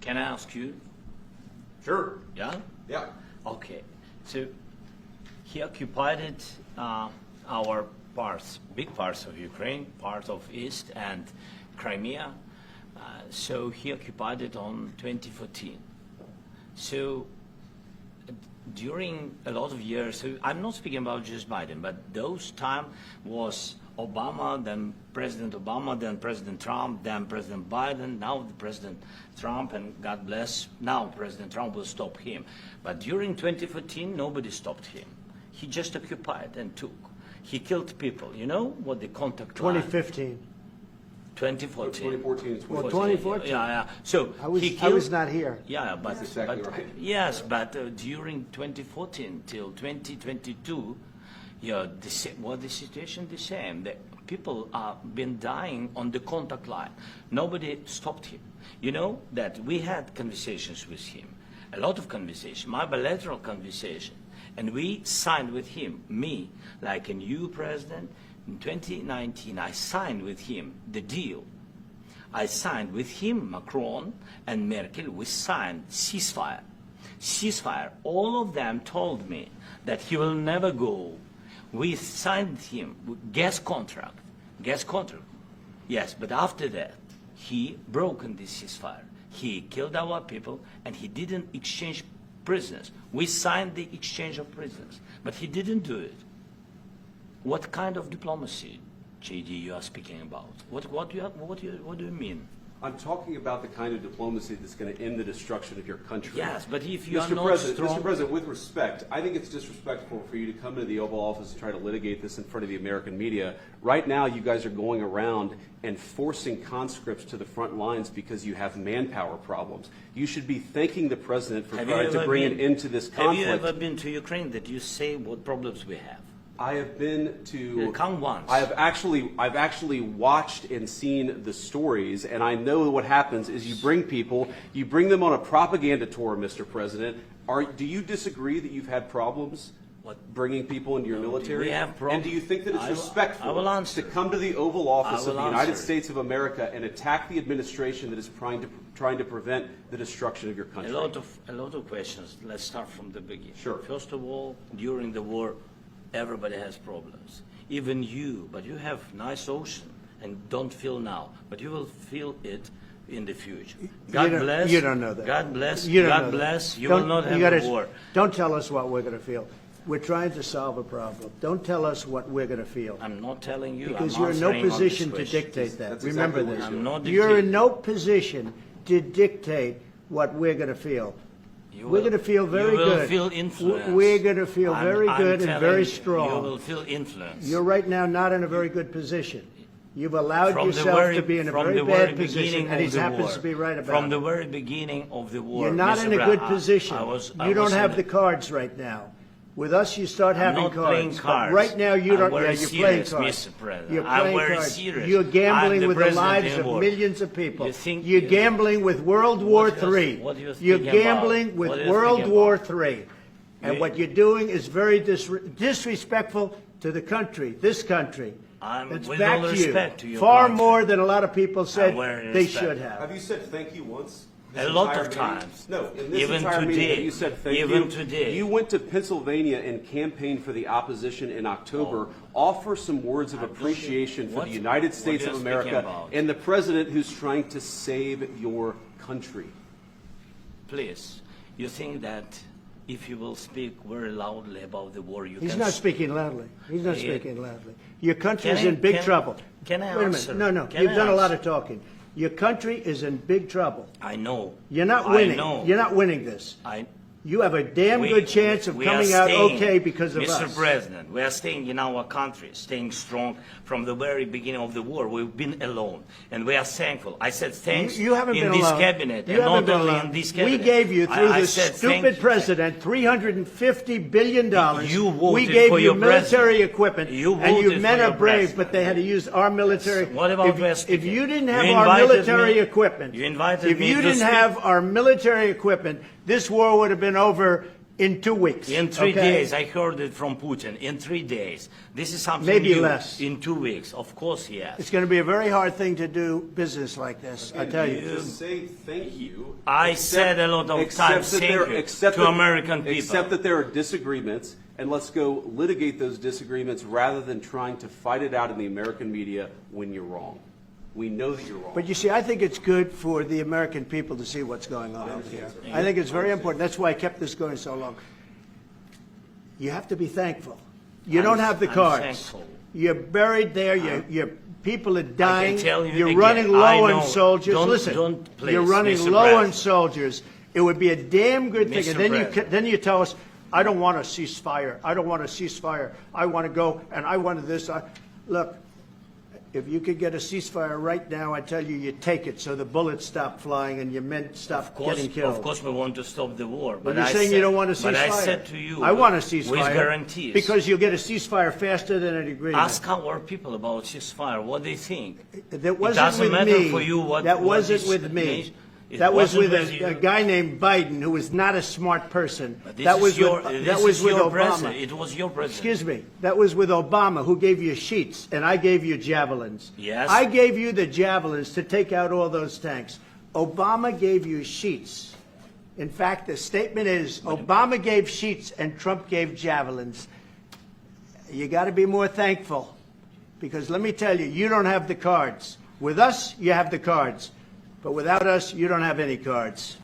Can I ask you? Sure. Yeah? Yeah. Okay. So he occupied it, our parts, big parts of Ukraine, part of East and Crimea. So he occupied it on 2014. So during a lot of years, so I'm not speaking about just Biden, but those time was Obama, then President Obama, then President Trump, then President Biden, now the President Trump, and God bless, now President Trump will stop him. But during 2014, nobody stopped him. He just occupied and took. He killed people. You know what the contact line? 2015. 2014. 2014 and 2014. Well, 2014. Yeah. So I killed, was not here. Yeah, but, That's exactly but right. yes, but during 2014 till 2022, yeah, the situation the same. The people have been dying on the contact line. Nobody stopped him. You know that we had conversations with him, a lot of conversation, my bilateral conversation, and we signed with him, me, like a new president. In 2019, I signed with him the deal. I signed with him, Macron and Merkel, we signed ceasefire. Ceasefire, all of them told me that he will never go. We signed him with gas contract, yes, but after that, he broken this ceasefire. He killed our people and he didn't exchange prisoners. We signed the exchange of prisoners, but he didn't do it. What kind of diplomacy, JD, you are speaking about? What do you mean? I'm talking about the kind of diplomacy that's going to end the destruction of your country. Yes, but if you are Mr. not President, strong... Mr. President, with respect, I think it's disrespectful for you to come into the Oval Office and try to litigate this in front of the American media. Right now, you guys are going around and forcing conscripts to the front lines because you have manpower problems. You should be thanking the President for trying to bring an end to this conflict. Have you ever been to Ukraine that you say what problems we have? I have been to. Come once. I've actually watched and seen the stories, and I know what happens is you bring people, you bring them on a propaganda tour, Mr. President. Do you disagree that you've had problems bringing people into your military? We have problems. And do you think that it's respectful to come to the Oval Office of the United answer. States of America and attack the administration that is trying to prevent the destruction of your country? A lot of questions. Let's start from the beginning. Sure. First of all, during the war, everybody has problems, even you, but you have nice ocean and don't feel now, but you will feel it in the future. God bless. You don't know that. God bless. You don't God know that. bless. You will not have a war. Don't tell us what we're going to feel. We're trying to solve a problem. Don't tell us what we're going to feel. I'm not telling you. Because I'm you're in no answering on this position to question. dictate that. That's Remember exactly this. what I'm not You're in dictating. no position to dictate what we're going to feel. We're going to feel very you will good. Feel influence. We're going to feel very good and very strong. You will feel influence. You're right now not in a very good position. You've allowed yourself to be in a very bad position, and he happens to be right about it. From the very beginning of the war. You're not Mr. in a Brown, good position. I You don't was have in the cards right now. With us, you start having not cards. playing But cards. right now, you don't. I'm very You're playing serious, cards. Mr. President. You're I'm playing very cards. serious. You're gambling I'm with the president lives in of war. millions of people. You think You're you- gambling with World War III. what do you You're think about? gambling with What do you World think War about? III. And You- what you're doing is very disrespectful to the country, this country. It's with back all to you. respect to your Far country. more than a lot of people said very they respect. should have. Have you said thank you once? A lot entire of meeting? times. No, in this Even entire meeting, today. have you said thank Even you? today. You went to Pennsylvania and campaigned for the opposition in October. Offer some words of appreciation for what- the United what States you're of speaking America about. and the president who's trying to save your country. Please, you think that if you will speak very loudly about the war, you He's can... not speaking loudly. He's not Yeah. speaking loudly. Your country's Can I- in big can- trouble. can I Wait a answer? minute. No. Can You've I done a lot answer? of talking. Your country is in big trouble. I know. You're not I winning. know. You're not winning this. You have a damn We- good chance of we are coming out staying, okay because of Mr. us. President, we are staying in our country, staying strong from the very beginning of the war. We've been alone, and we are thankful. I said thanks You haven't in been this alone. cabinet, You and haven't not been only alone. in this cabinet. We gave you, through I this said thank stupid you. president, $350 billion. You voted we gave for you your military president. equipment, You and you voted men for are your brave, president. but they had to use our military. What about if West? If you didn't have You our invited military me- equipment, you invited if me you to didn't speak. have our military equipment, this war would have been over In 2 weeks. In 3 okay? days, I heard it from Putin. In 3 days. This is something Maybe new. less. In 2 weeks, of course, yes. It's going to be a very hard thing to do business like this, I tell you. Just say thank you. I said a lot of times thank you to American people. Except that there are disagreements, and let's go litigate those disagreements rather than trying to fight it out in the American media when you're wrong. We know that you're wrong. But you see, I think it's good for the American people to see what's going on out here. I think it's very important. That's why I kept this going so long. You have to be thankful. You don't have the cards. Thankful. You're buried there. Your people are dying. Tell you You're again, running low on soldiers. Listen, please, you're running Mr. low on President. soldiers. It would be a damn good thing. Mr. And then President. then you tell us, I don't want a ceasefire. I don't want a ceasefire. I want to go and I want this. Look, if you could get a ceasefire right now, I tell you, you take it so the bullets stop flying and your men stop getting killed. Of course, we want to stop the war. But you're saying you don't want a ceasefire. But I said to you, I want a ceasefire. with guarantees. Because you'll get a ceasefire faster than an agreement. Ask our people about ceasefire, what they think. That wasn't doesn't with matter me. for you what that what wasn't this with me. means. It That was wasn't with you. a guy named Biden, who was not a smart person. But this That is was your, with, this that was is with your Obama. president. It was your president. Excuse me. That was with Obama, who gave you sheets, and I gave you javelins. Yes. I gave you the javelins to take out all those tanks. Obama gave you sheets. In fact, the statement is Obama gave sheets and Trump gave javelins. You got to be more thankful, because let me tell you, you don't have the cards. With us, you have the cards. But without us, you don't have any cards.